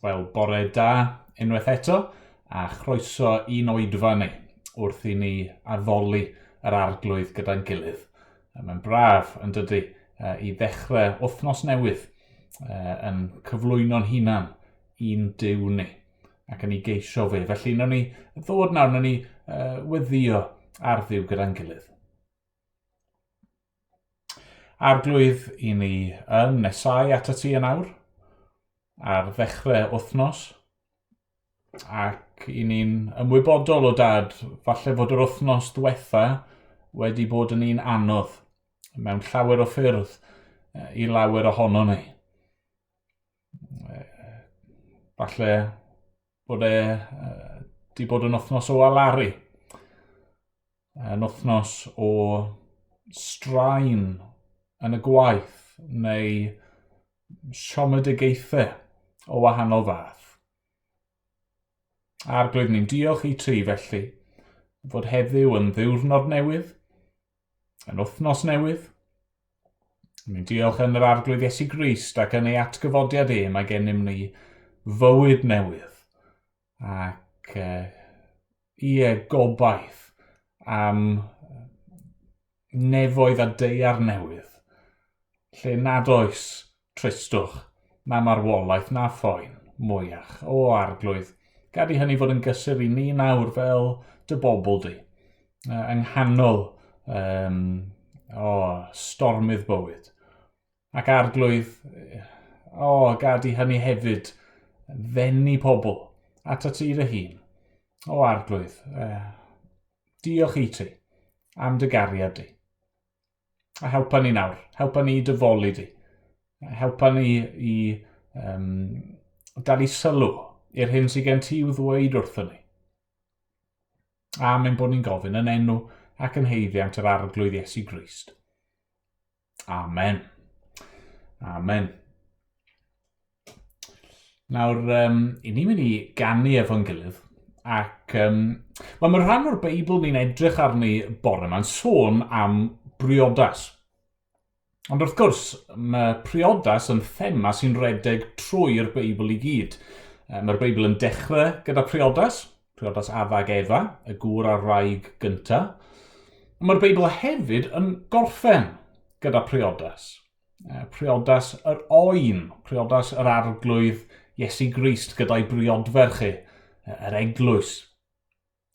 Wel, bore da unwaith eto, a chroeso un oedfa ni wrth i ni addoli yr arglwydd gyda'n gilydd. Mae'n braf yn dydy i ddechrau wythnos newydd yn cyflwyno'n hunan un Duw ni ac yn ei geisio fe. Felly nawn ni ddod nawr, nawn ni weddio ar Dduw gyda'n gilydd. Arglwydd i ni yn nesau at y ti yn awr ar ddechrau wythnos, ac i ni'n ymwybodol o dad falle fod yr wythnos diwetha wedi bod yn un anodd mewn llawer o ffyrdd i lawer ohono ni. Falle bod di bod yn wythnos o alaru, yn wythnos o straen yn y gwaith neu siomedigaethau o wahanol fath. Arglwydd ni'n diolch i ti felly fod heddiw yn ddiwrnod newydd, yn wythnos newydd. Ni'n diolch yn yr arglwydd Iesu Grist ac yn ei atgyfodiad mae gennym ni fywyd newydd ac gobaith am nefoedd a deiar newydd, lle nad oes tristwch na marwolaeth na phoen mwyach. O arglwydd, gad i hynny fod yn gysur i ni nawr fel dy bobl di, yng nghanol stormydd bywyd. Ac arglwydd, gad i hynny hefyd ddenu pobl at y ti dy hun. O arglwydd, diolch i ti am dy gariad di. A helpa ni nawr, helpa ni i dyfolu di. Helpa ni i dal i sylw i'r hyn sydd gen ti i'w ddweud wrthyn ni. A mae'n bod ni'n gofyn yn enw ac yn heiddiant yr arglwydd Iesu Grist. Amen. Amen. Nawr, i ni'n mynd i ganu efo'n gilydd, ac mae rhan o'r Beibl ni'n edrych arni bore yma'n sôn am briodas. Ond wrth gwrs, mae priodas yn thema sy'n redeg trwy'r Beibl i gyd. Mae'r Beibl yn dechrau gyda priodas Addag Efa, y gŵr a'r wraig gynta. Mae'r Beibl hefyd yn gorffen gyda priodas. Priodas yr oen, priodas yr arglwydd Iesu Grist gyda'i briodfer chi, yr eglwys.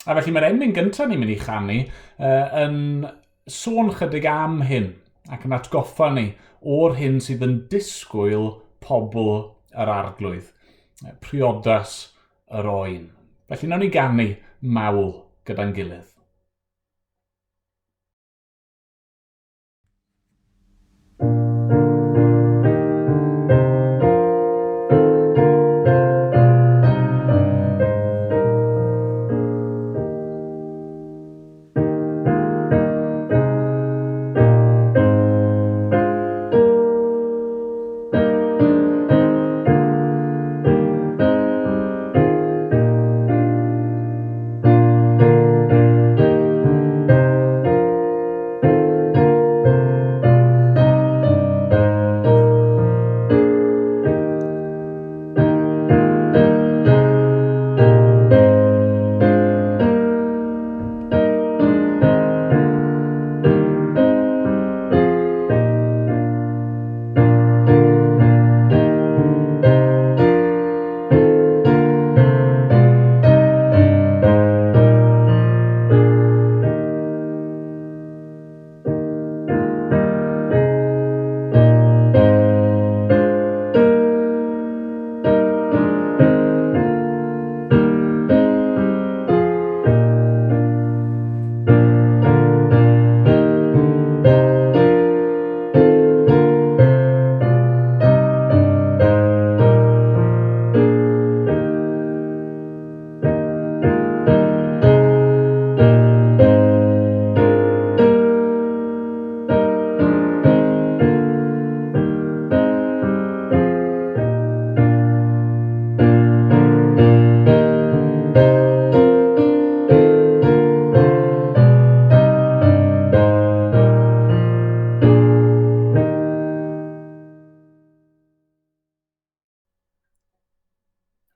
A felly mae'r emyn gyntaf ni'n mynd i chanu yn sôn chydig am hyn ac yn atgoffa ni o'r hyn sydd yn disgwyl pobl yr arglwydd. Priodas yr oen. Felly nawn ni ganu mawl gyda'n gilydd.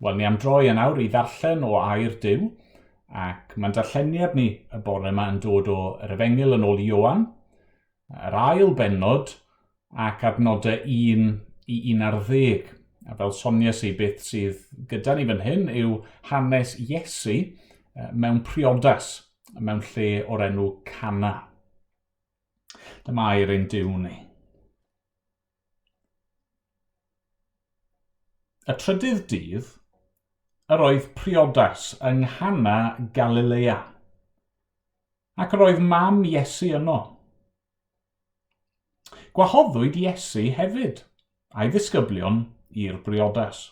Wel, ni am droi yn awr i ddarllen o air Duw, ac mae'n darlleniad ni y bore yma yn dod o'r Efengyl yn ôl i Ioan, yr ail bennod, ac adnodau 1 i 11. A fel sonies i beth sydd gyda ni fan hyn yw hanes Iesu mewn priodas, mewn lle o'r enw Cana. Dyma air ein Duw ni. Y trydydd dydd, yr oedd priodas yng Nghana Galilea, ac yr oedd mam Iesu yno. Gwahoddwyd Iesu hefyd a'i ddisgyblion i'r briodas.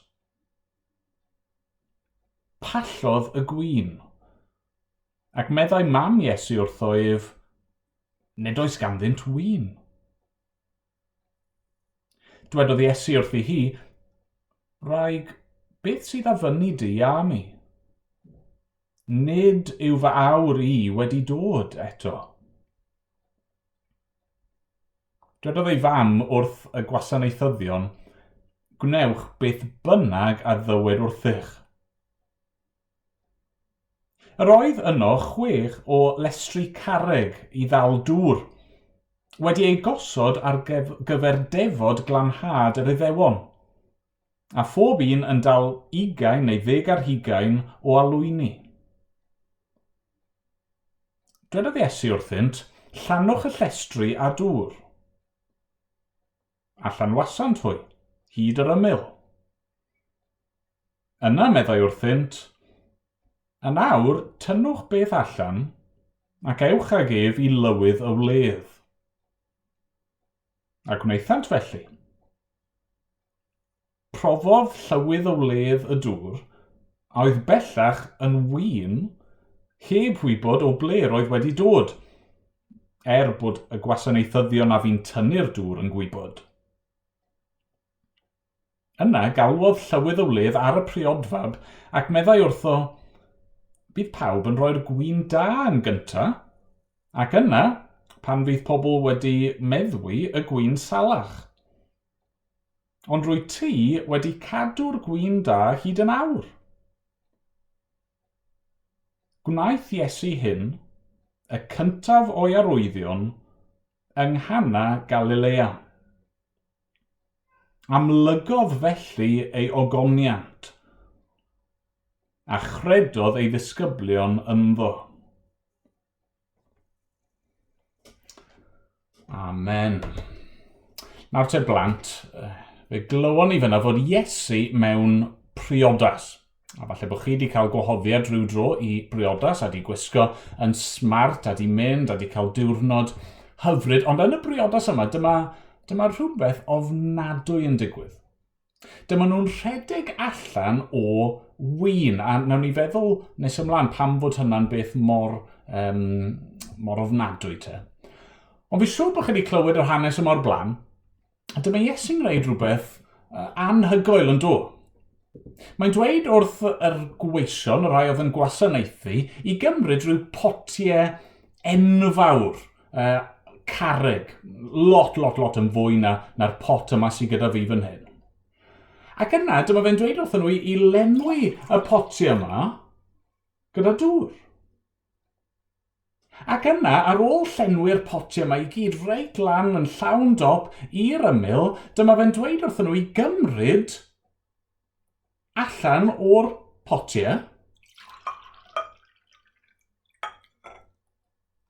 Pallodd y gwin, ac meddai mam Iesu wrtho ef, nid oes ganddynt win. Dwedodd Iesu wrthi hi, Wraig, beth sydd â fyny di a mi? Nid yw fy awr i wedi dod eto. Dwedodd ei fam wrth y gwasanaethyddion, gwnewch beth bynnag a ddywed wrthych. Yr oedd yno 6 o lestri carreg i ddal dŵr, wedi ei gosod ar gyfer defod glanhad yr Iddewon, a phob un yn dal 20 neu 10 o alwyni. Dwedodd Iesu wrthynt, llannwch y llestri a dŵr. A llanwasant hwy, hyd yr ymyl. Yna meddai wrthynt, yn awr tynnwch beth allan, ac ewch ag ef i lywydd o wledd. Ac wnaethant felly. Profodd llywydd o wledd y dŵr, a oedd bellach yn win, heb wybod o ble oedd wedi dod, bod y gwasanaethyddion a fi'n tynnu'r dŵr yn gwybod. Yna galwodd llywydd o wledd ar y priodfab ac meddai wrtho, bydd pawb yn rhoi'r gwin da yn gyntaf, ac yna, pan fydd pobl wedi meddwi y gwin salach. Ond rwy ti wedi cadw'r gwin da hyd yn awr. Gwnaeth Iesu hyn, y cyntaf o'i arwyddion, yng Nghana Galilea. Amlygodd felly ei ogoniant, a chredodd ei ddisgyblion ynddo. Amen. Nawr te blant, fe glywon ni fyna fod Iesu mewn priodas. A falle bod chi wedi cael gwahoddiad rhyw dro i briodas a di gwisgo yn smart a di mynd a di cael diwrnod hyfryd. Ond yn y briodas yma, dyma rhywbeth ofnadwy yn digwydd. Dyma nhw'n rhedeg allan o win. A nawn ni feddwl nes ymlaen pam fod hynna'n beth mor ofnadwy te. Ond fi siŵr bod chi wedi clywed yr hanes yma o'r blaen. A dyma Iesu'n gwneud rhywbeth anhygoel yn dod. Mae'n dweud wrth yr gweision, y rai oedd yn gwasanaethu, i gymryd rhyw potiau enfawr, carreg, lot yn fwy na'r pot yma sydd gyda fi fan hyn. Ac yna, dyma fe'n dweud wrthyn nhw i lenwi y potiau yma gyda dŵr. Ac yna, ar ôl llenwi'r potiau yma i gyd reit lan yn llawn dop i'r ymyl, dyma fe'n dweud wrthyn nhw i gymryd allan o'r potiau.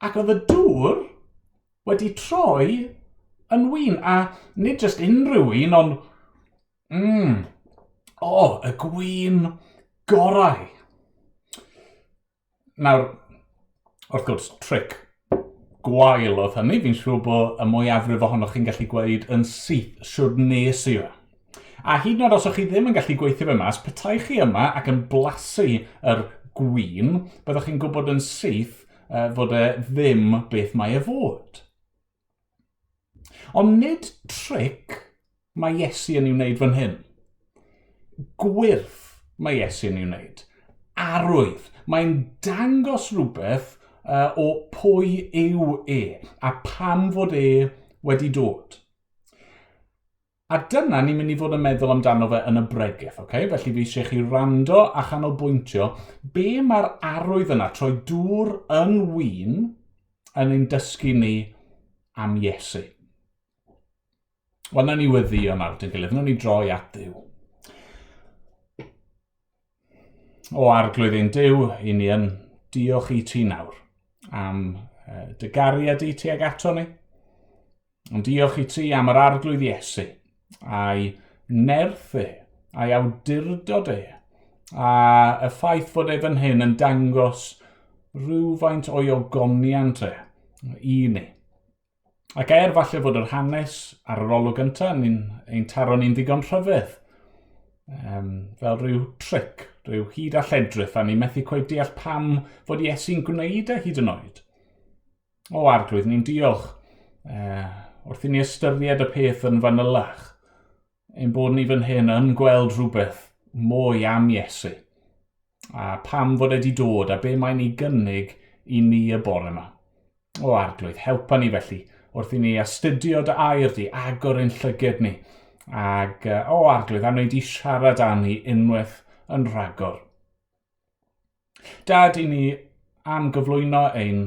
Ac oedd y dŵr wedi troi yn win. A nid jyst unrhyw un, ond y gwin gorau. Nawr, wrth gwrs, tric gwael oedd hynny. Fi'n siŵr bod y mwyafrif ohonoch chi'n gallu gweud yn syth siwr nes i fe. A hyd yn oed os o'ch chi ddim yn gallu gweithio fe mas, petai chi yma ac yn blasu yr gwin, byddwch chi'n gwybod yn syth fod e ddim beth mae e fod. Ond nid tric mae Iesu yn ei wneud fan hyn. Gwirth mae Iesu yn ei wneud. Arwydd. Mae'n dangos rhywbeth o pwy yw e a pam fod e wedi dod. A dyna ni'n mynd i fod yn meddwl amdano fe yn y bregaeth, okay? Felly fi eisiau chi rando a chanolbwyntio be mae'r arwydd yna troi dŵr yn win yn ein dysgu ni am Iesu. Wel, na ni weddio nawr, dyn gilydd, na ni droi at Dduw. O arglwydd ein Duw, i ni yn diolch i ti nawr am dy gariad i ti ag ato ni. Ond diolch i ti am yr arglwydd Iesu, a'i nerth e, a'i awdurdod e, a y ffaith fod e fan hyn yn dangos rhywfaint o'i ogoniant e i ni. Ac falle fod yr hanes ar yr olwg gyntaf ein taro ni'n ddigon rhyfedd. Fel rhyw tric, rhyw hyd a lledrith, a ni methu cweith deall pam fod Iesu'n gwneud e hyd yn oed. O arglwydd, ni'n diolch wrth i ni ystyried y peth yn fanylach, ein bod ni fan hyn yn gweld rhywbeth mwy am Iesu, a pam fod wedi dod a be mae'n ei gynnig i ni y bore yma. O arglwydd, helpa ni felly, wrth i ni astudio dy air di, agor ein llyged ni, ag o arglwydd, a wneud i siarad â ni unwaith yn rhagor. Dad, i ni am gyflwyno ein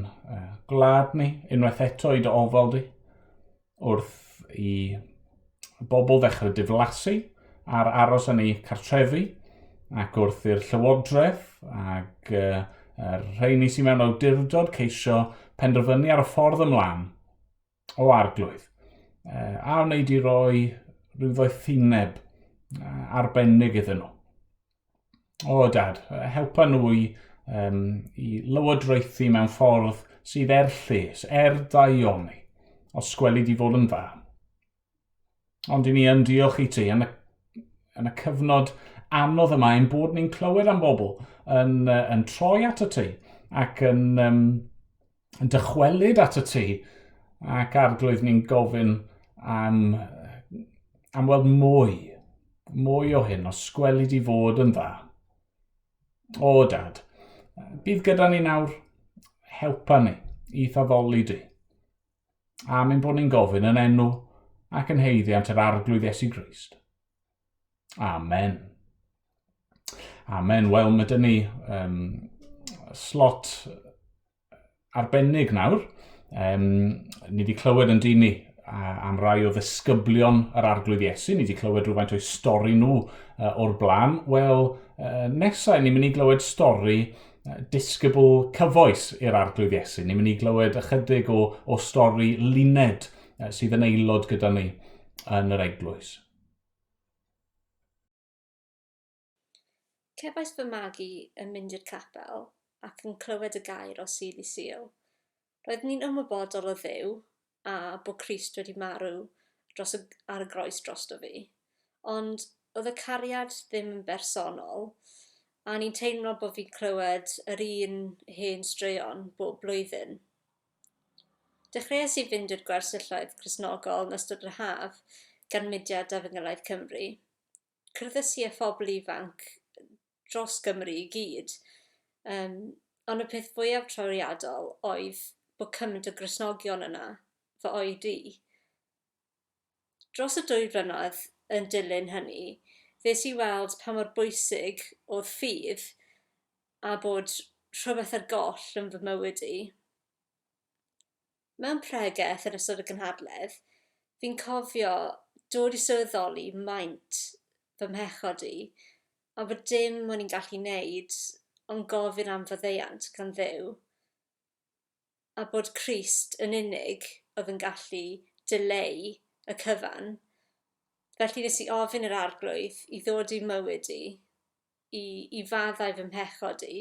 gwlad ni, unwaith eto i dy ofal di, wrth i bobl ddechrau diflasu ar aros yn ei cartrefi, ac wrth i'r llywodraeth ac rheini sy'n mewn awdurdod ceisio penderfynu ar y ffordd ymlaen o arglwydd, a wneud i roi rhyw ddoethineb arbennig iddyn nhw. O dad, helpa nhw i lywodraethu mewn ffordd sydd lles, daioni, os sgweli di fod yn dda. Ond i ni yn diolch i ti yn y cyfnod anodd yma ein bod ni'n clywed am bobl yn troi at y ti ac yn dychwelyd at y ti ac arglwydd ni'n gofyn am weld mwy o hyn os sgweli di fod yn dda. O dad, bydd gyda ni nawr, helpa ni i ddaddoli di. A mae'n bod ni'n gofyn yn enw ac yn heiddiant yr arglwydd Iesu Grist. Amen. Amen. Wel, mae dyn ni slot arbennig nawr. Ni wedi clywed yn dyn ni am rai o ddisgyblion yr arglwydd Iesu. Ni wedi clywed rhywfaint o'i stori nhw o'r blaen. Wel, nesaf ni'n mynd i glywed stori disgybl cyfoes i'r arglwydd Iesu. Ni'n mynd i glywed ychydig o stori luned sydd yn aelod gyda ni yn yr eglwys. Cefais fy magu yn mynd i'r capel ac yn clywed y gair o Sul i Sul. Roedd ni'n ymwybodol o Dduw a bod Crist wedi marw ar y groes drosto fi, ond oedd y cariad ddim yn bersonol, a ni'n teimlo bod fi'n clywed yr un hen straeon bob blwyddyn. Dechreuais i fynd i'r gwersyllaeth Cristnogol yn ystod yr haf gan Mudiad Efengylaeth Cymru. Cyrddys i a phobl ifanc dros Gymru i gyd, ond y peth fwyaf trawiadol oedd bod cymaint o Gristnogion yna fy oed i. Dros y 2 blynedd yn dilyn hynny, ddes i weld pa mor bwysig oedd ffydd a bod rhywbeth ar goll yn fy mywyd i. Mewn pregaeth yn ystod y gynhadledd, fi'n cofio dod i sylweddoli maint fy mhechod i a bod dim o'n i'n gallu wneud ond gofyn am faddeuant gan Dduw, a bod Crist yn unig oedd yn gallu dileu y cyfan. Felly nes i ofyn yr arglwydd i ddod i mywyd i faddau fy mhechod i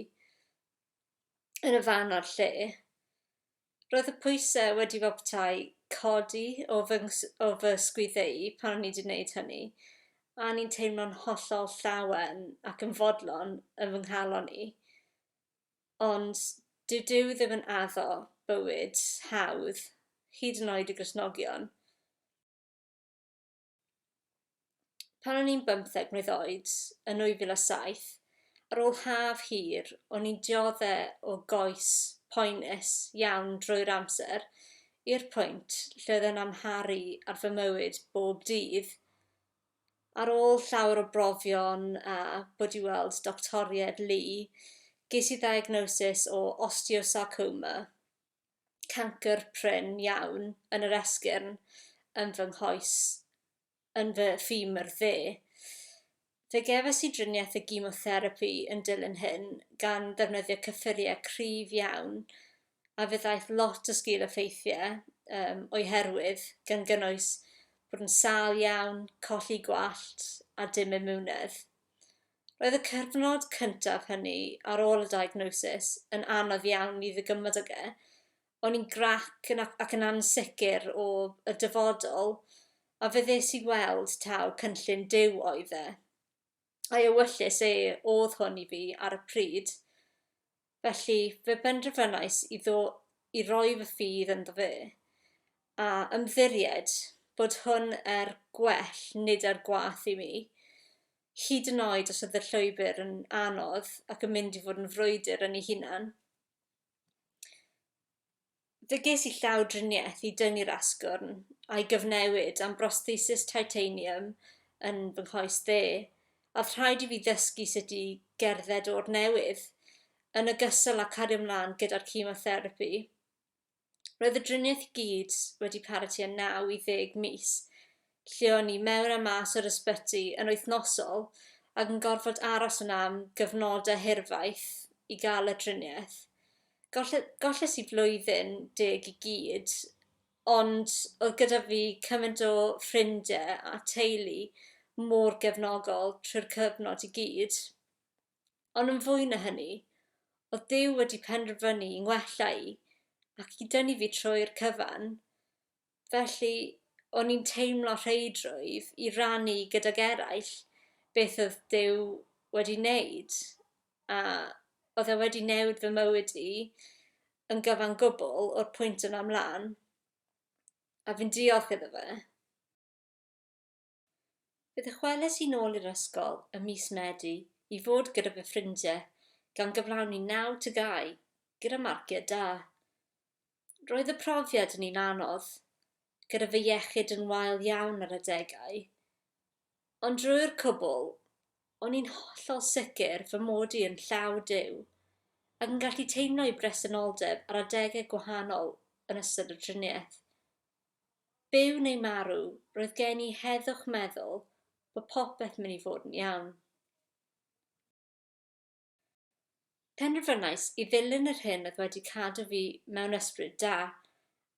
yn y fan o'r lle. Roedd y pwysau wedi boptai codi o fy sgwyddau pan o'n i wedi gwneud hynny, a ni'n teimlo'n hollol llawen ac yn fodlon yn fy nghalon i. Ond dyw Duw ddim yn addo bywyd hawdd, hyd yn oed y Gristnogion. Pan o'n i'n 15 mlwydd oed, yn 2007, ar ôl haf hir, o'n i'n dioddau o goes poenus iawn drwy'r amser, i'r pwynt lle oedd yn amharu ar fy mywyd bob dydd. ar ôl llawer o brofion a bod i weld doctoried Lee, ges i ddiagnosis o osteosarcoma, cancer pryn iawn yn yr esgyrn yn fy nghoes, yn fy ffimr dde. Fe gefais i driniaeth y gymotherapy yn dilyn hyn gan ddefnyddio cyffuriau cryf iawn, a fe ddaeth lot o sgil-effeithiau o'i herwydd gan gynnwys bod yn sâl iawn, colli gwallt a dim imwnedd. Roedd y cyfnod cyntaf hynny ar ôl y diagnosis yn anodd iawn i ddygymod ag o'n i'n grac ac yn ansicr o y dyfodol, a fe ddes i weld taw cynllun Duw oedd e. A'i ewyllus oedd hwn i fi ar y pryd. Felly fe benderfynais i roi fy ffydd ynddo fe, a ymddiried bod hwn gwell nid gwath i mi, hyd yn oed os oedd y llwybr yn anodd ac yn mynd i fod yn frwydr yn ei hunan. Fe ges i llawdriniaeth i dynnu'r asgwrn a'i gyfnewid am prosthesis titanium yn fy nghoes dde, a rhaid i fi ddysgu sut i gerdded o'r newydd, yn ogystal â cario ymlaen gyda'r chemotherapy. Roedd y driniaeth i gyd wedi para tua 9 i 10 mis, lle o'n i mewn a mas o'r ysbyty yn wythnosol ac yn gorfod aros yna am gyfnodau hirfaeth i gael y driniaeth. Golles i flwyddyn 10 i gyd, ond oedd gyda fi cymaint o ffrindiau a teulu mor gefnogol trwy'r cyfnod i gyd. Ond yn fwy na hynny, oedd Duw wedi penderfynu i ngwella i ac i dynnu fi trwy'r cyfan, felly o'n i'n teimlo rheidrwydd i rannu gydag eraill beth oedd Duw wedi wneud, a oedd e wedi newid fy mywyd i yn gyfan gwbl o'r pwynt yna ymlaen, a fi'n diolch iddo fe. Fe ddychweles i nôl i'r ysgol y mis Medi i fod gyda fy ffrindiau gan gyflawni 9 tygau gyda marciau da. Roedd y profiad yn un anodd, gyda fy iechyd yn wael iawn ar adegau, ond drwy'r cwbl, o'n i'n hollol sicr fy mod i yn llaw Duw, ac yn gallu teimlo i bresenoldeb ar adegau gwahanol yn ystod y driniaeth. Byw neu marw, roedd gen i heddwch meddwl bod popeth mynd i fod yn iawn. Penderfynais i ddilyn yr hyn oedd wedi cadw fi mewn ysbryd da,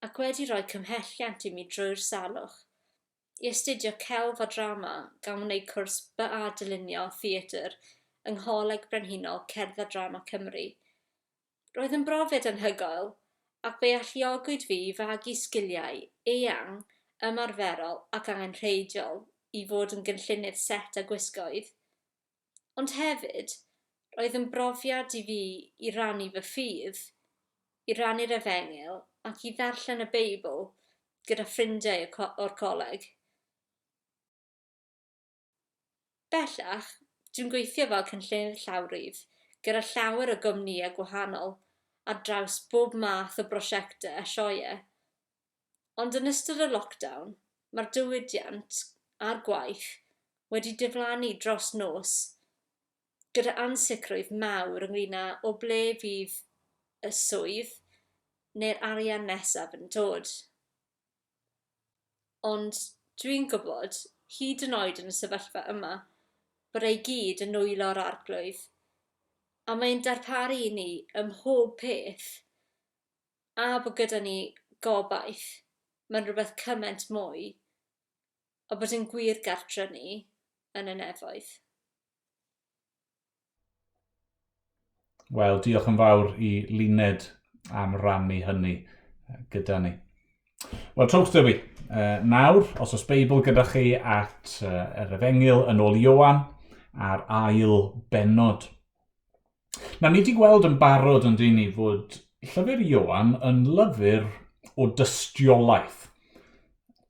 ac wedi rhoi cymhelliant i mi drwy'r salwch, i astudio celf a drama gan wneud cwrs BA dylunio theatr yng Ngholeg Brenhinol Cerdd a Drama Cymru. Roedd yn brofiad anhygoel, ac fe alluogwyd fi i fagu sgiliau eang, ymarferol ac angenrheidiol i fod yn gynllunydd set a gwisgoedd. Ond hefyd, roedd yn brofiad i fi i rannu fy ffydd, i rannu'r Efengyl ac i ddarllen y Beibl gyda ffrindiau o'r coleg. Bellach, dwi'n gweithio fel cynllunydd llawrydd gyda llawer o gwmnïau gwahanol ar draws bob math o brosiectau a sioeau. Ond yn ystod y lockdown, mae'r diwydiant a'r gwaith wedi diflannu dros nos, gyda ansicrwydd mawr ynglŷn â o ble fydd y swydd neu'r arian nesaf yn dod. Ond dwi'n gwybod, hyd yn oed yn y sefyllfa yma, bod ei gyd yn nwylo'r arglwydd, a mae'n darparu i ni ym mhob peth, a bod gyda ni gobaith mewn rhywbeth cymaint mwy, a bod yn gwir gartre ni yn y nefoedd. Wel, diolch yn fawr i Luned am rannu hynny gyda ni. Wel, trowch dyfu. Nawr, os oes Beibl gyda chi at yr Efengyl yn ôl Ioan a'r ail bennod. Na, ni wedi gweld yn barod yn dyn ni fod llyfr Ioan yn lyfr o dystiolaeth.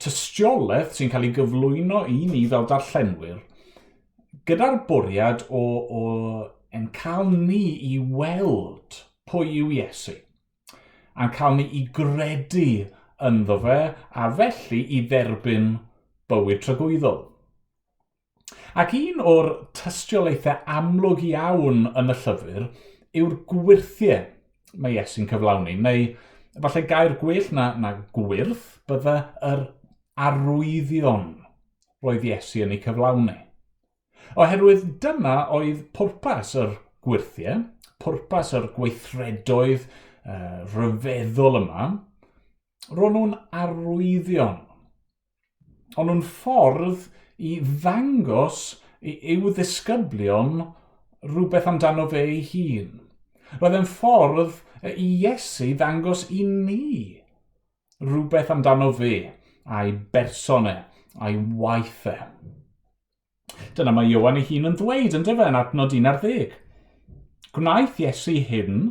Tystiolaeth sy'n cael ei gyflwyno i ni fel darllenwyr gyda'r bwriad o yn cael ni i weld pwy yw Iesu, a'n cael ni i gredu ynddo fe, a felly i dderbyn bywyd tragwyddol. Ac un o'r tystiolaethau amlwg iawn yn y llyfr yw'r gwirthiau mae Iesu'n cyflawni, neu falle gair gwell na gwirth bydde yr arwyddion roedd Iesu yn ei cyflawni. Oherwydd dyna oedd pwrpas yr gwirthiau, pwrpas yr gweithredoedd rhyfeddol yma, ro'n nhw'n arwyddion. Ond nhw'n ffordd i ddangos i'w ddisgyblion rhywbeth amdano fe ei hun. Roedd e'n ffordd i Iesu ddangos i ni rhywbeth amdano fe, a'i bersonau, a'i waithau. Dyna mae Ioan ei hun yn ddweud yn dyfa yn adnod 11. Gwnaeth Iesu hyn,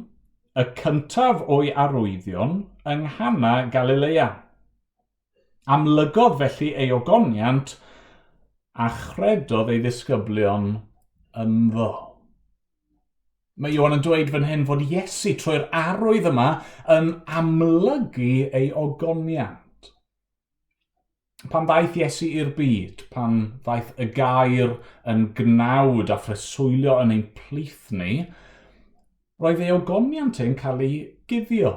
y cyntaf o'i arwyddion yng Nghana Galilea. Amlygodd felly ei ogoniant a chredodd ei ddisgyblion ynddo. Mae Ioan yn dweud fan hyn fod Iesu trwy'r arwydd yma yn amlygu ei ogoniant. Pan ddaeth Iesu i'r byd, pan ddaeth y gair yn gnawd a phreswylio yn ein plith ni, roedd ei ogoniant yn cael ei guddio.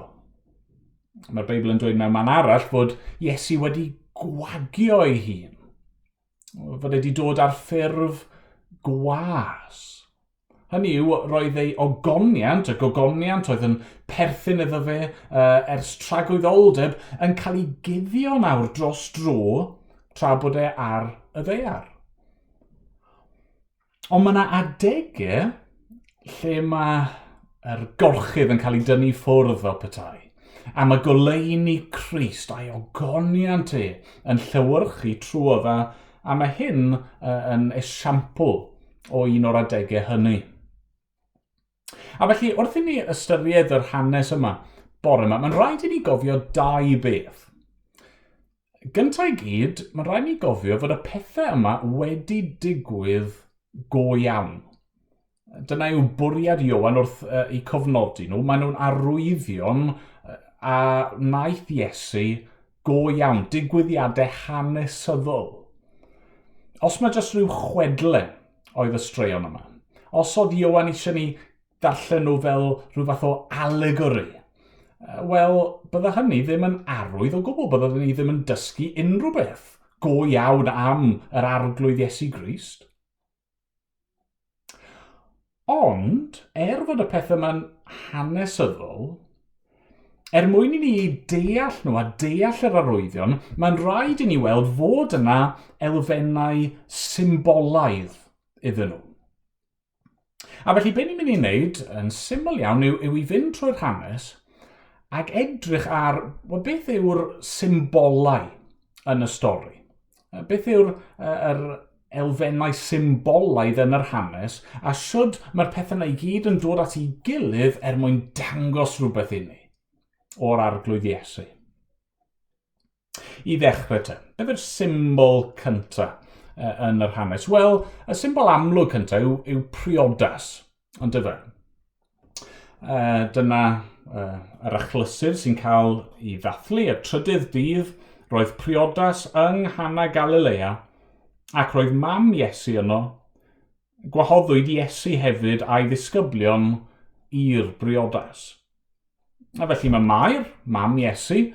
Mae'r Beibl yn dweud mewn man arall fod Iesu wedi gwagio ei hun. Fod wedi dod ar ffurf gwas. Hynny yw, roedd ei ogoniant, y gogoniant oedd yn perthyn iddo fe ers tragwyddoldeb, yn cael ei guddio nawr dros dro tra bod e ar y ddaear. Ond mae yna adegau lle mae'r gorchydd yn cael ei dynnu ffwrdd fel petai. A mae goleuni Crist a'i ogoniant yn llewyrchu trwodd a mae hyn yn esiampl o un o'r adegau hynny. A felly, wrth i ni ystyried yr hanes yma bore yma, mae'n rhaid i ni gofio dau beth. Gyntaf i gyd, mae'n rhaid i ni gofio fod y pethau yma wedi digwydd go iawn. Dyna yw bwriad Ioan wrth eu cofnodi nhw. Maen nhw'n arwyddion a wnaeth Iesu go iawn, digwyddiadau hanesyddol. Os mae jyst rhyw chwedle oedd y straeon yma, os oedd Ioan eisiau ni darllen nhw fel rhyw fath o allegory, wel, bydde hynny ddim yn arwydd o gwbl, bydde ni ddim yn dysgu unrhyw beth go iawn am yr arglwydd Iesu Grist. Ond, fod y pethau yma'n hanesyddol, mwyn i ni deall nhw a deall yr arwyddion, mae'n rhaid i ni weld fod yna elfennau symbolaidd iddyn nhw. A felly, be ni'n mynd i wneud yn syml iawn yw i fynd trwy'r hanes ac edrych ar beth yw'r symbolau yn y stori. Beth yw'r elfennau symbolaidd yn yr hanes a siwd mae'r pethau yna i gyd yn dod at ei gilydd mwyn dangos rhywbeth i ni o'r arglwydd Iesu. I ddechrau te, beth yw'r symbol cyntaf yn yr hanes? Wel, y symbol amlwg cyntaf yw priodas, ond dyfa. Dyna yr achlysur sy'n cael ei ddathlu y trydydd dydd, roedd priodas yng Nghana Galilea ac roedd mam Iesu yno, gwahoddwyd Iesu hefyd a'i ddisgyblion i'r briodas. A felly mae Mair, mam Iesu,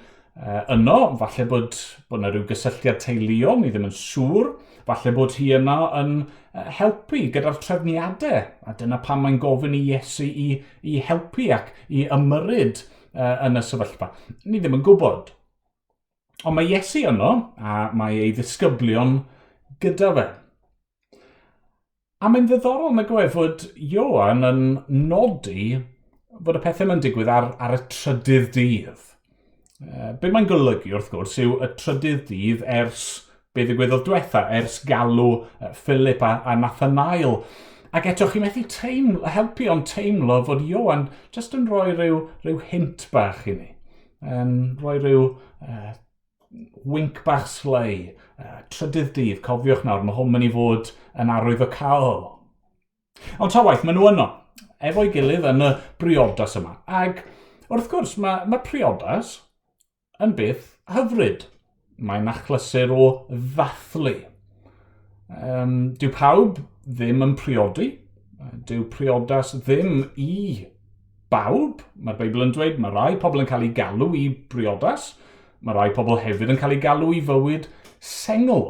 yno, falle bod yna rhyw gysylltiad teuluol, ni ddim yn siŵr, falle bod hi yno yn helpu gyda'r trefniadau, a dyna pam mae'n gofyn i Iesu i helpu ac i ymyrryd yn y sefyllfa. Ni ddim yn gwybod. Ond mae Iesu yno, a mae ei ddisgyblion gyda fe. A mae'n ddiddorol nag yw fod Ioan yn nodi fod y pethau yma'n digwydd ar y trydydd dydd. Be mae'n golygu wrth gwrs yw y trydydd dydd ers be ddigwyddodd diwetha, ers galw Philip a Nathanael. Ac eto chi methu helpu ond teimlo fod Ioan jyst yn rhoi rhyw hint bach i ni. Rhoi rhyw wink bach slei. Trydydd dydd, cofiwch nawr, mae hwn mynd i fod yn arwydd o cael. Ond ta waith, maen nhw yno, efo'i gilydd yn y briodas yma. Ac wrth gwrs, mae priodas yn beth hyfryd. Mae'n achlysur o ddathlu. Dyw pawb ddim yn priodi. Dyw priodas ddim i bawb. Mae'r Beibl yn dweud, mae rai pobl yn cael ei galw i briodas. Mae rai pobl hefyd yn cael ei galw i fywyd sengl.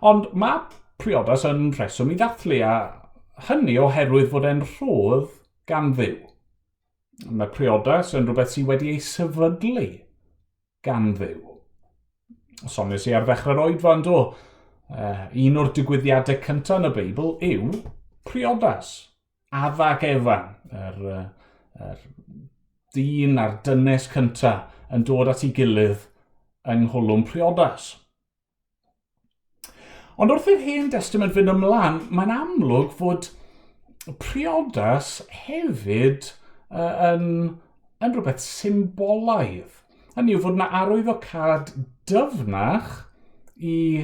Ond mae priodas yn rheswm i ddathlu, a hynny oherwydd fod e'n rhodd gan Dduw. Mae priodas yn rhywbeth sydd wedi ei sefydlu gan Dduw. Soniais i ar ddechrau'r oedfa yn do. Un o'r digwyddiadau cyntaf yn y Beibl yw priodas. Addag Efan, yr dyn a'r dynes cyntaf yn dod at ei gilydd yng nghlwm priodas. Ond wrth i'r Hen Testament fynd ymlaen, mae'n amlwg fod priodas hefyd yn rhywbeth symbolaidd. Hynny yw fod yna arwyddocad dyfnach i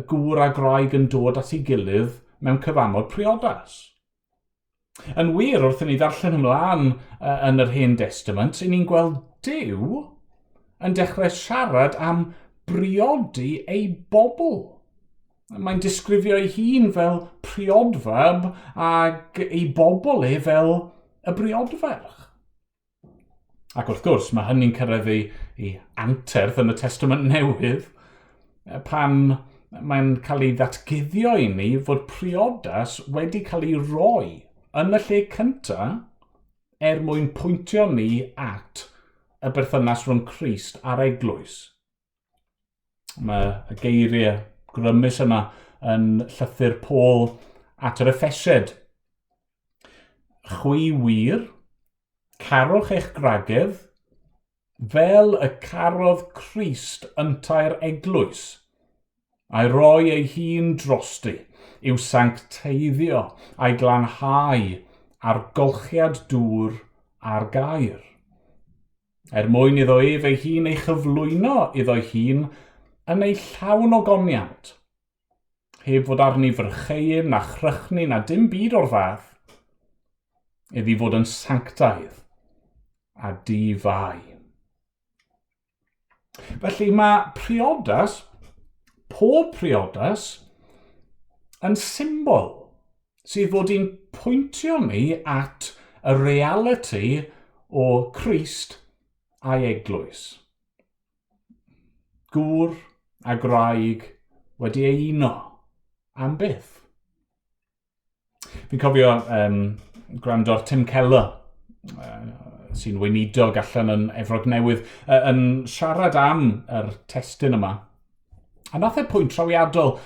gŵr a graig yn dod at ei gilydd mewn cyfamod priodas. Yn wir, wrth i ni ddarllen ymlaen yn yr Hen Testament, ni'n gweld Duw yn dechrau siarad am briodi ei bobl. Mae'n disgrifio ei hun fel priodfab ac ei bobl fel y briodferch. Ac wrth gwrs, mae hynny'n cyrraedd ei anterth yn y Testament Newydd pan mae'n cael ei ddatguddio i ni fod priodas wedi cael ei roi yn y lle cyntaf mwyn pwyntio ni at y berthynas rhwng Crist a'r eglwys. Mae y geiriau grymus yma yn llythyr Paul at yr Effesied. Chwi wir, carwch eich gragedd fel y carodd Crist yntau'r eglwys, a'i roi ei hun drosti, i'w sancteiddio a'i glanhau a'r golchiad dŵr a'r gair. Mwyn iddo ef ei hun ei chyflwyno iddo'i hun yn ei llawn o goniant, heb fod arni frycheun na chrychni na dim byd o'r fath, iddi fod yn sanctaidd a di-fai. Felly mae priodas, pob priodas, yn symbol sydd fod i'n pwyntio ni at y reality o Crist a'i eglwys. Gŵr a graig wedi ei uno am byth. Fi'n cofio gwrando'r Tim Keller, sy'n weinidog allan yn Efrog Newydd, yn siarad am yr testun yma. A nath e pwynt trawiadol,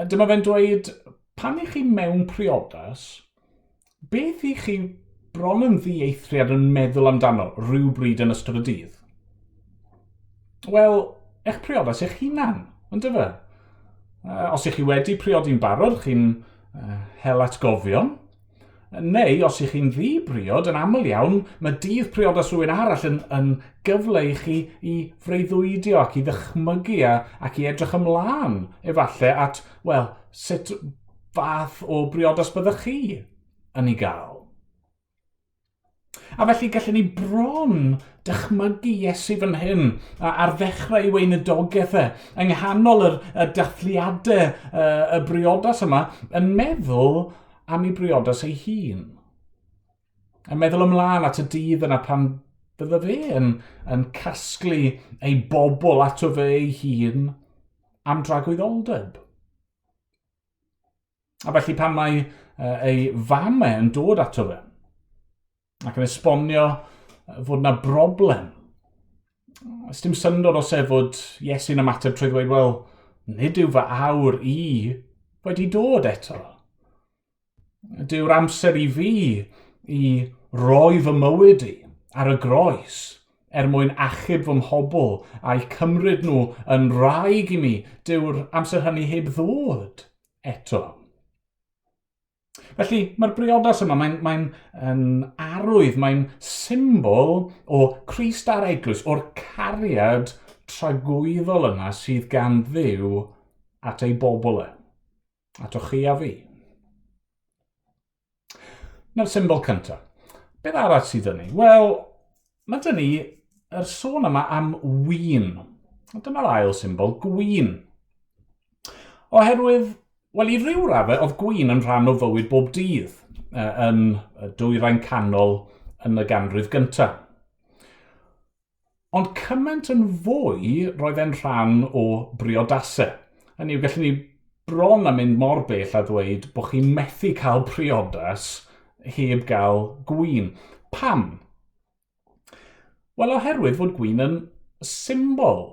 dyma fe'n dweud, pan i chi mewn priodas, beth i chi bron yn ddieithriad yn meddwl amdano rhyw bryd yn ystod y dydd? Wel, eich priodas eich hunan, yn dyfa? Os ych chi wedi priodi'n barod, chi'n hel atgofion. Neu, os ych chi'n ddi-briod, yn aml iawn, mae dydd priodas rhywun arall yn gyfle i chi i freuddwydio ac i ddychmygu ac i edrych ymlaen efallai at, wel, sut fath o briodas byddwch chi yn ei gael. A felly gallwn ni bron dychmygu Iesu fan hyn ar ddechrau ei weinidogaeth yng nghanol y dathliadau y briodas yma yn meddwl am ei briodas ei hun. Yn meddwl ymlaen at y dydd yna pan bydde fe yn casglu ei bobl ato fe ei hun am dragwyddoldeb. A felly pan mae ei famau yn dod ato fe ac yn esbonio fod yna broblem. Ys dim syndod os fod Iesu'n ymateb trwy ddweud, wel, nid yw fy awr i wedi dod eto. Dyw'r amser i fi i roi fy mywyd i ar y groes mwyn achub fy mhobl a'i cymryd nhw yn wraig i mi. Dyw'r amser hynny heb ddod eto. Felly, mae'r briodas yma, mae'n arwydd, mae'n symbol o Crist a'r eglwys, o'r cariad tragwyddol yna sydd gan Dduw at ei bobl ato chi a fi. Na'r symbol cyntaf. Beth arall sydd yn ni? Wel, mae dyn ni yr sôn yma am win. Dyna'r ail symbol, gwin. Oherwydd, wel, i ryw raddau, oedd gwin yn rhan o fywyd bob dydd yn y dwyrain canol yn y ganrif gyntaf. Ond cymaint yn fwy roedd e'n rhan o briodasau. Hynny yw, gallwn ni bron a mynd mor bell a ddweud bod chi'n methu cael priodas heb gael gwin. Pam? Wel, oherwydd fod gwin yn symbol.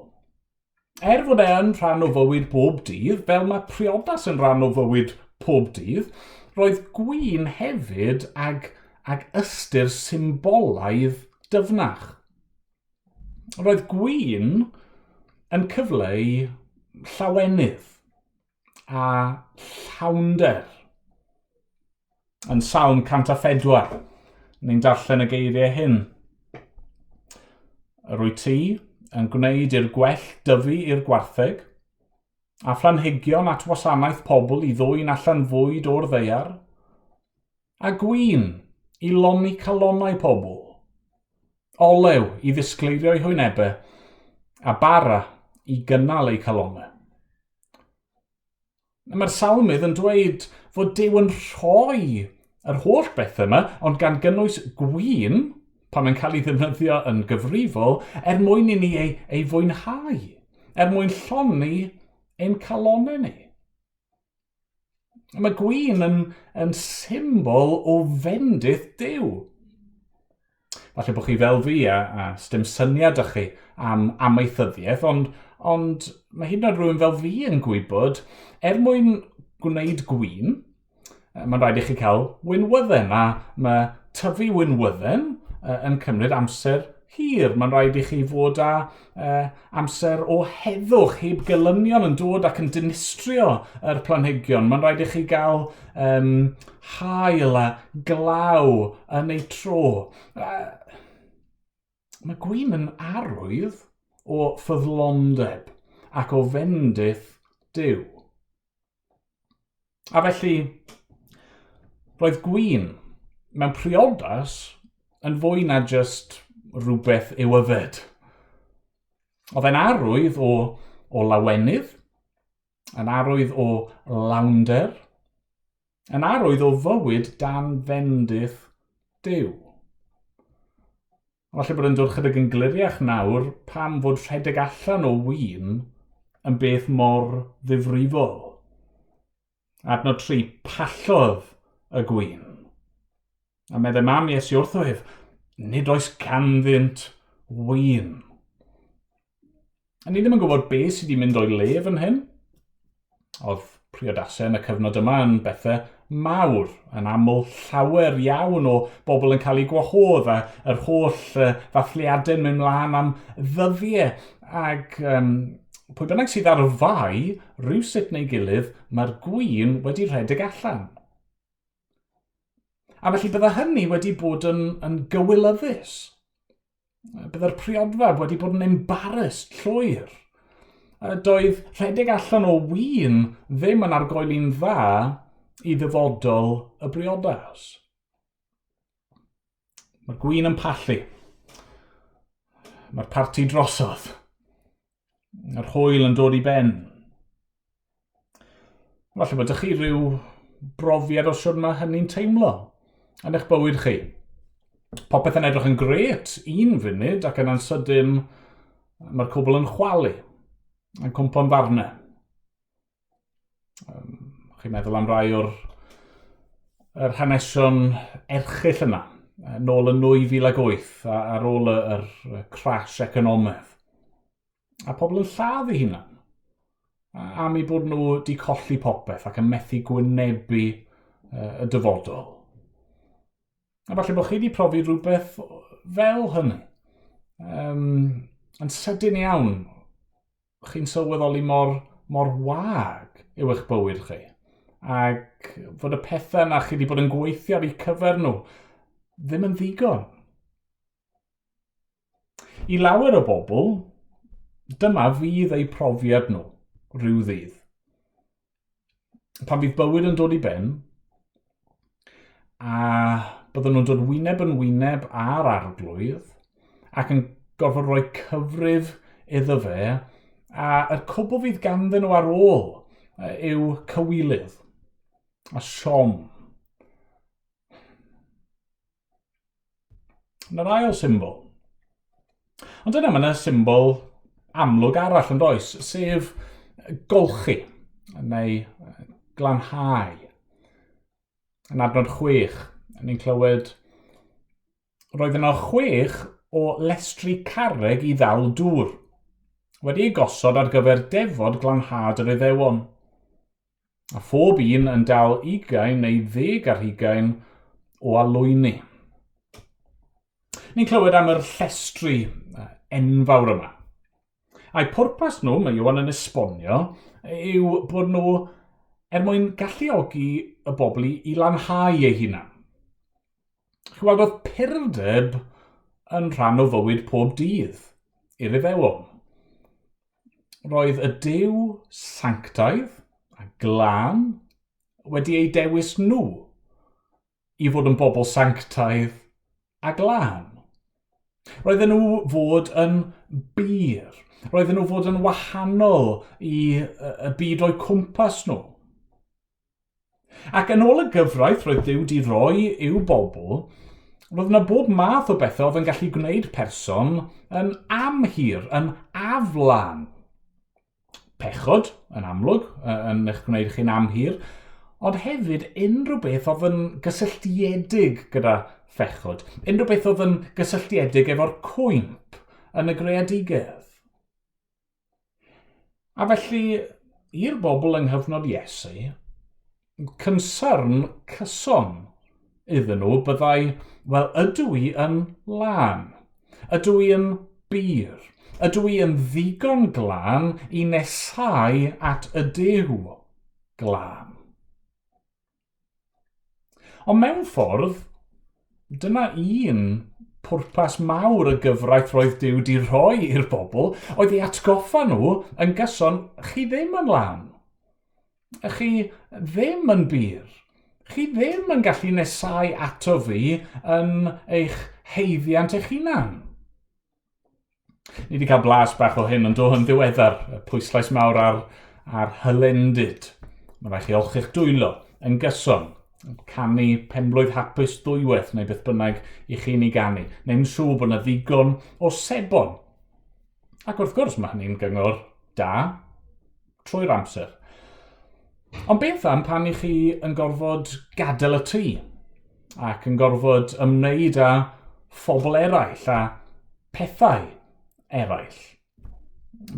Fod e'n rhan o fywyd bob dydd, fel mae priodas yn rhan o fywyd pob dydd, roedd gwin hefyd ag ystyr symbolaidd dyfnach. Roedd gwin yn cyfleu llawenydd a llawnder. Yn Salm 104, ni'n darllen y geiriau hyn. Rwy ti yn gwneud i'r gwell dyfu i'r gwartheg, a phlanhigion at wasanaeth pobl i ddwyn allan fwyd o'r ddeiar, a gwin i lonni calonnau pobl, olew i ddisgleirio'u hwynebau, a bara i gynnal eu calonnau. Mae'r salmydd yn dweud fod Duw yn rhoi yr holl bethau yma, ond gan gynnwys gwin, pan mae'n cael ei ddefnyddio yn gyfrifol, mwyn i ni ei fwynhau, mwyn lloni ein calonnau ni. Mae gwin yn symbol o fendith Duw. Falle bod chi fel fi a sdim syniad â chi am amaethyddiaeth, ond mae hyd yn oed rhywun fel fi yn gwybod, mwyn gwneud gwin, mae'n rhaid i chi cael wynwydden, a mae tyfu wynwydden yn cymryd amser hir. Mae'n rhaid i chi fod â amser o heddwch heb gelynion yn dod ac yn dinistrio yr planhigion. Mae'n rhaid i chi gael hael a glaw yn ei tro. Mae gwin yn arwydd o ffyddlondeb ac o fendith Duw. A felly, roedd gwin mewn priodas yn fwy na just rhywbeth i'w yfed. Oedd e'n arwydd o lawenydd, yn arwydd o lawnder, yn arwydd o fywyd dan fendith Duw. Falle bod yn dod chydig yn gliriach nawr pam fod rhedeg allan o win yn beth mor ddifrifol. Adnod 3, pallodd y gwin. A meddai mam Iesu wrtho ef, nid oes ganddynt win. A ni ddim yn gwybod beth sydd wedi mynd o'i le fan hyn. Oedd priodasau yn y cyfnod yma yn bethau mawr, yn aml llawer iawn o bobl yn cael eu gwahodd, a yr holl ddathliadau'n mynd mlaen am ddyddiau. Ac pwy bynnag sydd ar y fai, rhywsut neu gilydd, mae'r gwin wedi rhedeg allan. A felly bydda hynny wedi bod yn gywilyddus. Bydda'r priodfa wedi bod yn embarrassed llwyr. Doedd rhedeg allan o win ddim yn argoeli'n dda i ddyfodol y briodas. Mae'r gwin yn pallu. Mae'r parti drosodd. Yr hwyl yn dod i ben. Falle bod ydych chi rhyw brofiad o siwr mae hynny'n teimlo yn eich bywyd chi. Popeth yn edrych yn gret un funud ac yn ansydyn mae'r cwbl yn chwalu yn cwmpo'n ddarnau. Chi'n meddwl am rai o'r hanesion erchyll yna, nôl yn 2008 ar ôl yr crash economaidd. A pobl yn lladd eu hunan am ei bod nhw wedi colli popeth ac yn methu gwynebu y dyfodol. A falle bod chi wedi profi rhywbeth fel hynny. Yn sydyn iawn, chi'n sylweddoli mor wag yw eich bywyd chi. Ac fod y pethau yna chi wedi bod yn gweithio ar eu cyfer nhw ddim yn ddigon. I lawer o bobl, dyma fydd eu profiad nhw rhyw ddydd. Pan fydd bywyd yn dod i ben, a bydden nhw'n dod wyneb yn wyneb ar arglwydd, ac yn gorfod rhoi cyfrif iddo fe, a y cwbl fydd ganddyn nhw ar ôl yw cywilydd a siom. Yn yr ail symbol. Ond yna mae yna symbol amlwg arall yn does, sef golchi, neu glanhau. Yn adnod 6, ni'n clywed, roedd yno 6 o lestri carreg i ddal dŵr, wedi ei gosod ar gyfer defod glanhad yr Iddewon. A phob un yn dal 20 neu 10 ar 20 o alwyni. Ni'n clywed am yr llestri enfawr yma. A'i pwrpas nhw, mae Iwan yn esbonio, yw bod nhw mwyn galluogi y bobl i lanhau eu hunan. Chweld oedd purdeb yn rhan o fywyd pob dydd i'r Iddewon. Roedd y Duw sanctaidd a glân wedi ei dewis nhw i fod yn bobl sanctaidd a glân. Roedden nhw fod yn bir. Roedden nhw fod yn wahanol i y byd o'i cwmpas nhw. Ac yn ôl y gyfraith roedd Duw di roi i'w bobl, roedd yna bob math o bethau oedd yn gallu gwneud person yn amhir, yn aflan. Pechod, yn amlwg, yn eich gwneud chi'n amhir, ond hefyd unrhyw beth oedd yn gysylltiedig gyda phechod. Unrhyw beth oedd yn gysylltiedig efo'r cwymp yn y greadigedd. A felly, i'r bobl yng nghyfnod Iesu, cynsyrn cyson iddyn nhw byddai, wel, ydw i yn lân, ydw i yn bir, ydw i yn ddigon glân i nesau at y Duw glân. Ond mewn ffordd, dyna un pwrpas mawr y gyfraith roedd Duw di roi i'r bobl, oedd ei atgoffa nhw yn gyson, chi ddim yn lân. Chi ddim yn bir. Chi ddim yn gallu nesau ato fi yn eich heiddiant eich hunan. Ni wedi cael blas bach o hyn yn dod yn ddiweddar, pwyslais mawr ar hylendid. Mae rhaid chi olchi'ch dwylo yn gyson. Canu penblwydd hapus dwywaith neu beth bynnag i chi'n ei ganu. Neu'n siŵr bod yna ddigon o sebon. Ac wrth gwrs mae hynny'n gyngor da trwy'r amser. Ond beth am pan i chi yn gorfod gadael y tŷ ac yn gorfod ymwneud â phobl eraill a pethau eraill?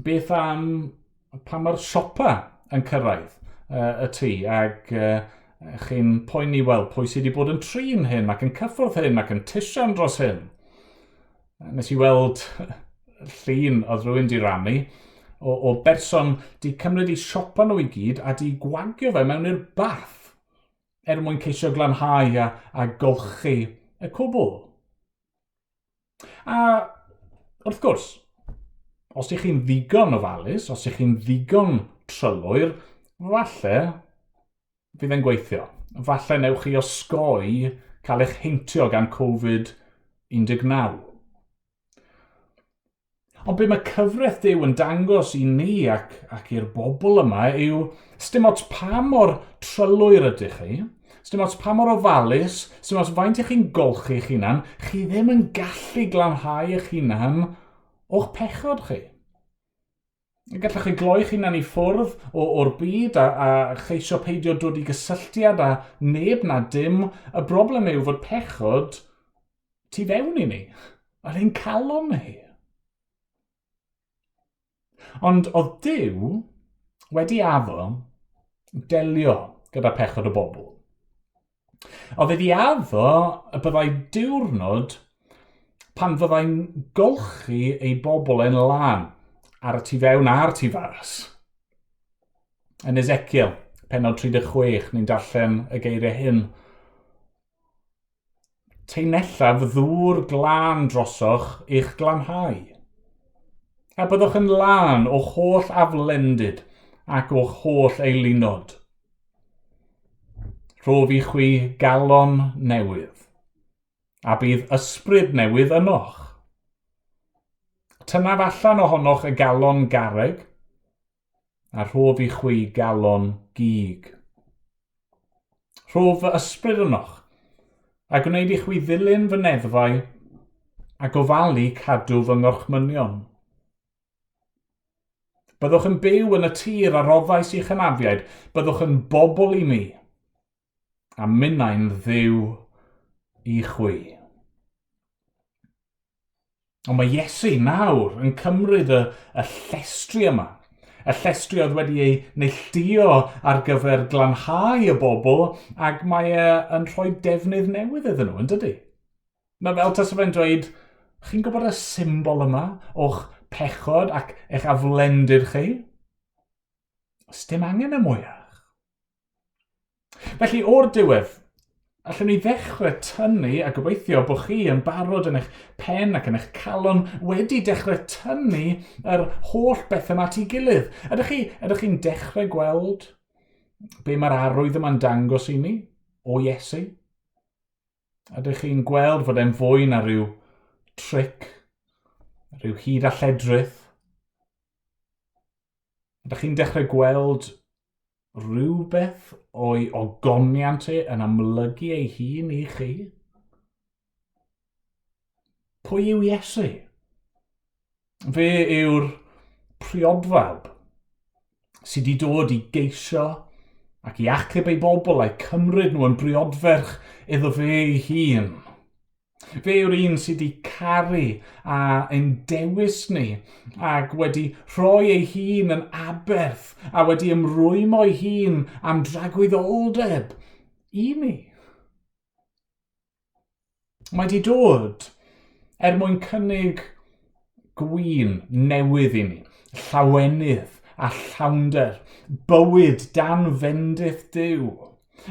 Beth am pan mae'r siopa yn cyrraedd y tŷ ac chi'n poeni, wel, pwy sydd wedi bod yn trin hyn ac yn cyffwrdd hyn ac yn tisian dros hyn? Nes i weld llun oedd rhywun di rannu o berson di cymryd i siopa nhw i gyd a di gwagio fe mewn i'r bath mwyn ceisio glanhau a golchi y cwbl. A wrth gwrs, os ych chi'n ddigon ofalus, os ych chi'n ddigon trylwyr, falle fydd e'n gweithio. Falle newch chi osgoi cael eich heintio gan Covid-19. Ond be mae cyfraith Duw yn dangos i ni ac i'r bobl yma yw sdim ots pa mor trylwyr ydych chi, sdim ots pa mor ofalus, sdim ots faint ych chi'n golchi eich hunan, chi ddim yn gallu glanhau eich hunan o'ch pechod chi. Gallwch chi gloi eich hunan i ffwrdd o'r byd a cheisio peidio dod i gysylltiad a neb na dim. Y broblem yw fod pechod tu fewn i ni, yr ein calon ni. Ond oedd Duw wedi addo delio gyda pechod y bobl. Oedd wedi addo y byddai diwrnod pan fyddai'n golchi ei bobl yn lan ar y tu fewn a'r tu faras. Yn Ezekiel, pennod 36, ni'n darllen y geiriau hyn. Teinellaf ddŵr glân drosoch i'ch glanhau. A byddwch yn lân o'ch holl aflendid ac o'ch holl eilinod. Rhof i chwi galon newydd, a bydd ysbryd newydd ynoch. Tynaf allan ohonoch y galon garreg, a rhof I chwi galon gig. Rhof fy ysbryd ynoch, a gwneud I chwi ddilyn fy neddfau, a gofalu cadw fy ngorchmynion. Byddwch yn byw yn y tir a roddais i'ch anafiaid, byddwch yn bobl I mi, a minnau'n ddiw I chwi. Ond mae Iesu nawr yn cymryd y llestri yma, y llestri oedd wedi ei neilltuo ar gyfer glanhau y bobl, ac mae yn rhoi defnydd newydd iddyn nhw, yn dydy? Mae fel tas fe'n dweud, chi'n gwybod y symbol yma o'ch pechod ac eich aflendir chi? Oes dim angen y mwyach. Felly o'r diwedd, allwn ni ddechrau tynnu a gobeithio bod chi yn barod yn eich pen ac yn eich calon wedi dechrau tynnu yr holl beth yma at ei gilydd. Ydych chi'n dechrau gweld be mae'r arwydd yma'n dangos I ni o Iesu? Ydych chi'n gweld fod e'n fwy na rhyw tric, rhyw hyd a lledrith? Ydych chi'n dechrau gweld rhywbeth o'i ogoniant yn amlygu ei hun I chi? Pwy yw Iesu? Fe yw'r priodfawr sydd wedi dod I geisio ac I achub ei bobl a'i cymryd nhw yn briodferch iddo fe ei hun. Fe yw'r un sydd wedi caru a ein dewis ni ac wedi rhoi ei hun yn aberth a wedi ymrwymo ei hun am dragwyddoldeb I ni. Mae wedi dod mwyn cynnig gwyn newydd I ni, llawenydd a llawnder, bywyd dan fendith Duw.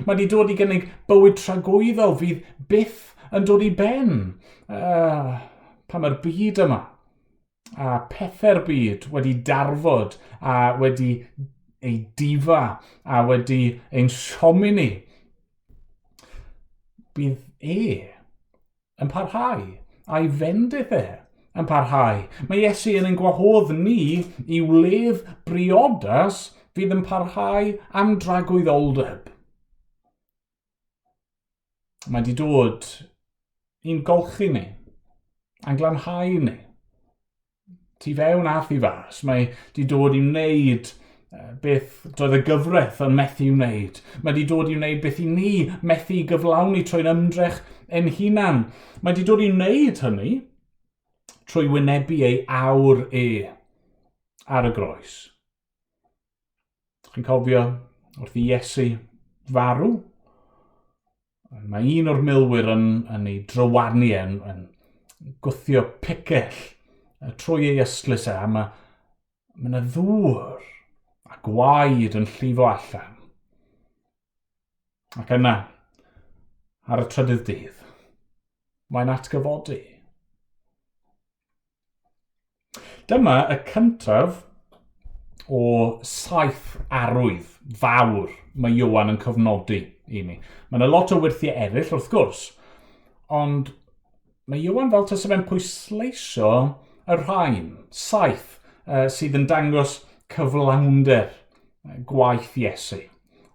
Mae wedi dod I gynnig bywyd tragwyddol fydd byth yn dod I ben pan mae'r byd yma a pethau'r byd wedi darfod a wedi ei difa a wedi ein siomi ni. Bydd yn parhau a'i fendith yn parhau. Mae Iesu yn ein gwahodd ni I wledd briodas fydd yn parhau am dragwyddoldeb. Mae wedi dod i'n golchi ni, a'n glanhau ni. Tu fewn a thu fas, mae wedi dod I wneud beth doedd y gyfraith yn methu wneud. Mae wedi dod I wneud beth I ni methu gyflawni trwy'n ymdrech ein hunan. Mae wedi dod I wneud hynny trwy wynebu ei awr ar y groes. Chi'n cofio wrth I Iesu farw? Mae un o'r milwyr yn ei drywanu yn gwthio picell trwy ei ystlys a mae yna ddŵr a gwaed yn llifo allan. Ac yna, ar y trydydd dydd, mae'n atgyfodi. Dyma y cyntaf o 7 arwydd fawr mae Ioan yn cyfnodi I ni. Mae yna lot o wyrthiau eraill wrth gwrs, ond mae Ioan fel tas fe'n pwysleisio y rhain, 7 sydd yn dangos cyflawnder gwaith Iesu.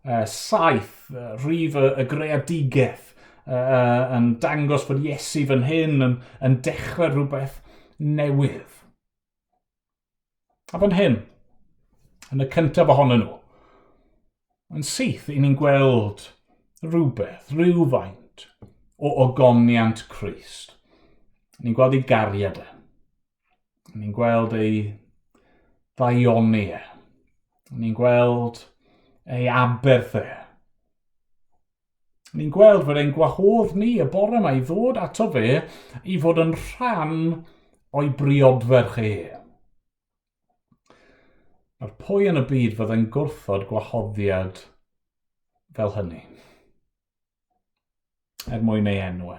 7 rhif y greadigaeth yn dangos bod Iesu fan hyn yn dechrau rhywbeth newydd. A fan hyn, yn y cyntaf ohonyn nhw, yn syth I ni'n gweld rhywfaint o ogoniant Crist. Ni'n gweld ei gariad Ni'n gweld ei ddaioni Ni'n gweld ei aberth Ni'n gweld fod e'n gwahodd ni y bore yma I ddod ato fe I fod yn rhan o'i briodferch Mae'r pwy yn y byd fydd yn gwrthod gwahoddiad fel hynny. Mwyn ei enw.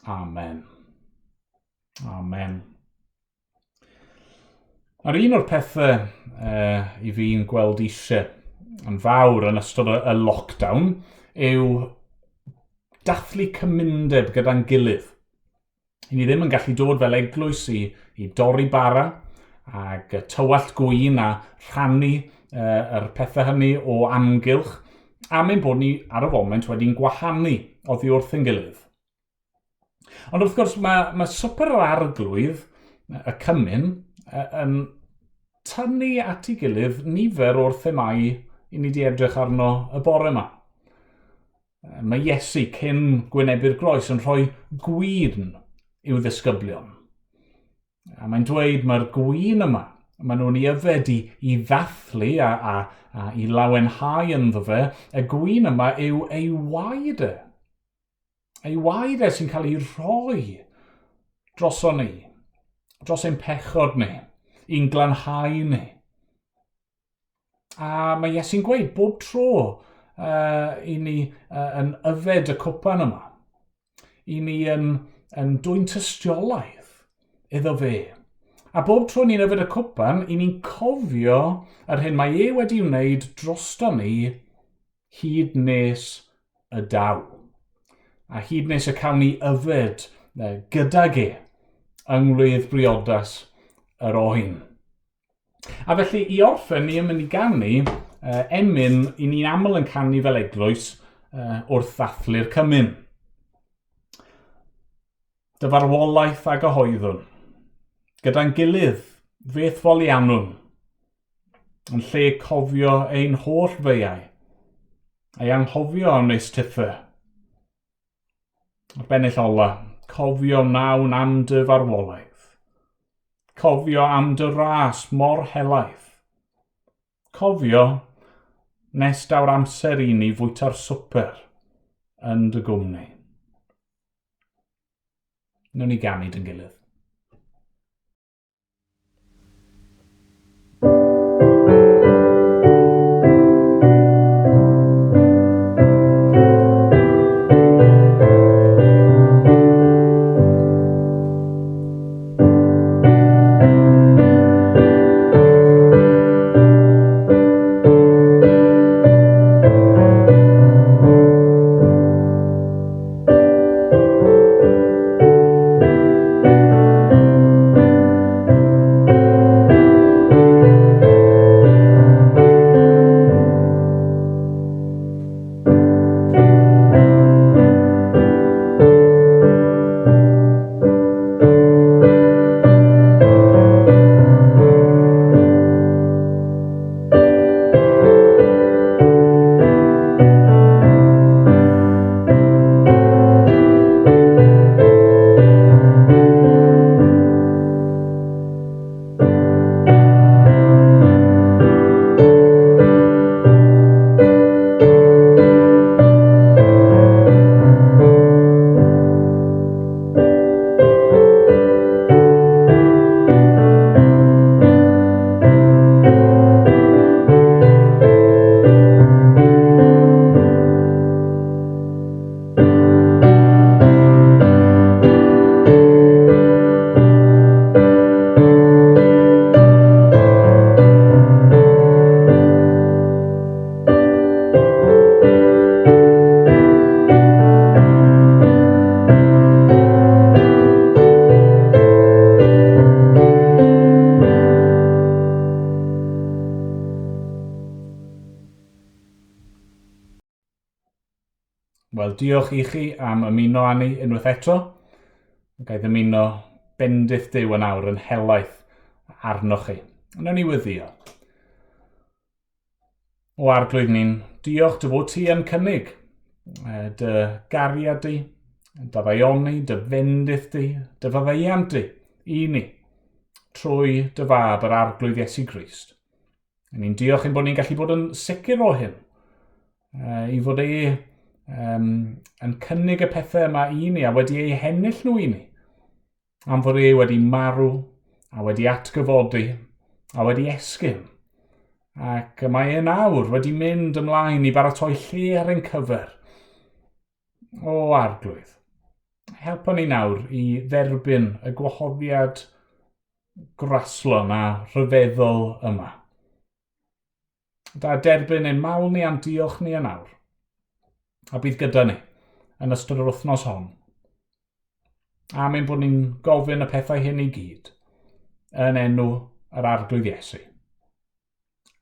Amen. Amen. Ar un o'r pethau I fi'n gweld eisiau yn fawr yn ystod y lockdown yw dathlu cymundeb gyda'n gilydd. I ni ddim yn gallu dod fel eglwys I dorri bara ac tywallt gwyn a rhannu yr pethau hynny o amgylch, am ein bod ni ar y foment wedi'n gwahanu oddi wrth ein gilydd. Ond wrth gwrs mae swper yr arglwydd, y cymun, yn tynnu at ei gilydd nifer o'r themau i ni di edrych arno y bore yma. Mae Iesu cyn gwynebu'r groes yn rhoi gwyn i'w ddisgyblion. A mae'n dweud mae'r gwyn yma, maen nhw'n ei yfed i ddathlu a i lawenhau ynddo fe, y gwyn yma yw ei waed e. Ei waed e sy'n cael ei rhoi droso ni, dros ein pechod ni, i'n glanhau ni. A mae Iesu'n gweud bob tro i ni yn yfed y cwpan yma, i ni yn dwy'n tystiolaeth iddo fe. A bob tro ni'n yfed y cwpan, i ni'n cofio yr hyn mae e wedi wneud drosto ni hyd nes y daw. A hyd nes y cawn ni yfed gydag e ynghlwydd briodas yr oen. A felly i orffen ni yn mynd i ganu emyn i ni'n aml yn canu fel eglwys wrth ddathlu'r cymun. Dyfarwolaeth a gyhoeddwn, gyda'n gilydd feth folianwn, yn lle cofio ein holl feiau, ei anghofio am nes tithe. Ar bennill ola, cofio nawn am dy farwolaeth. Cofio am dy ras mor helaeth. Cofio nes daw'r amser i ni fwyta'r swper yn dy gwmni. Nw'n ni ganu dyn gilydd. Wel, diolch i chi am ymuno â ni unwaith eto. Gaeth ymuno bendith Duw yn awr yn helaeth arnoch chi. Yna ni weddio. O arglwydd ni'n diolch dy fod ti yn cynnig dy gariad di, dy ddaioni, dy fendith di, dy faddeiant di i ni trwy dy fab yr arglwydd Iesu Grist. Ni'n diolch yn bod ni'n gallu bod yn sicr o hyn, i fod yn cynnig y pethau yma i ni a wedi ei hennill nhw i ni. Am fod wedi marw, a wedi atgyfodi, a wedi esgyn. Ac mae e nawr wedi mynd ymlaen i baratoi lle ar ein cyfer. O arglwydd, helpa ni nawr i dderbyn y gwahoddiad graslon a rhyfeddol yma. Da derbyn ein mawl ni a'n diolch ni yn awr. A bydd gyda ni yn ystod yr wythnos hon. Am ein bod ni'n gofyn y pethau hyn i gyd yn enw yr arglwydd Iesu.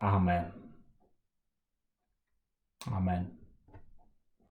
Amen. Amen.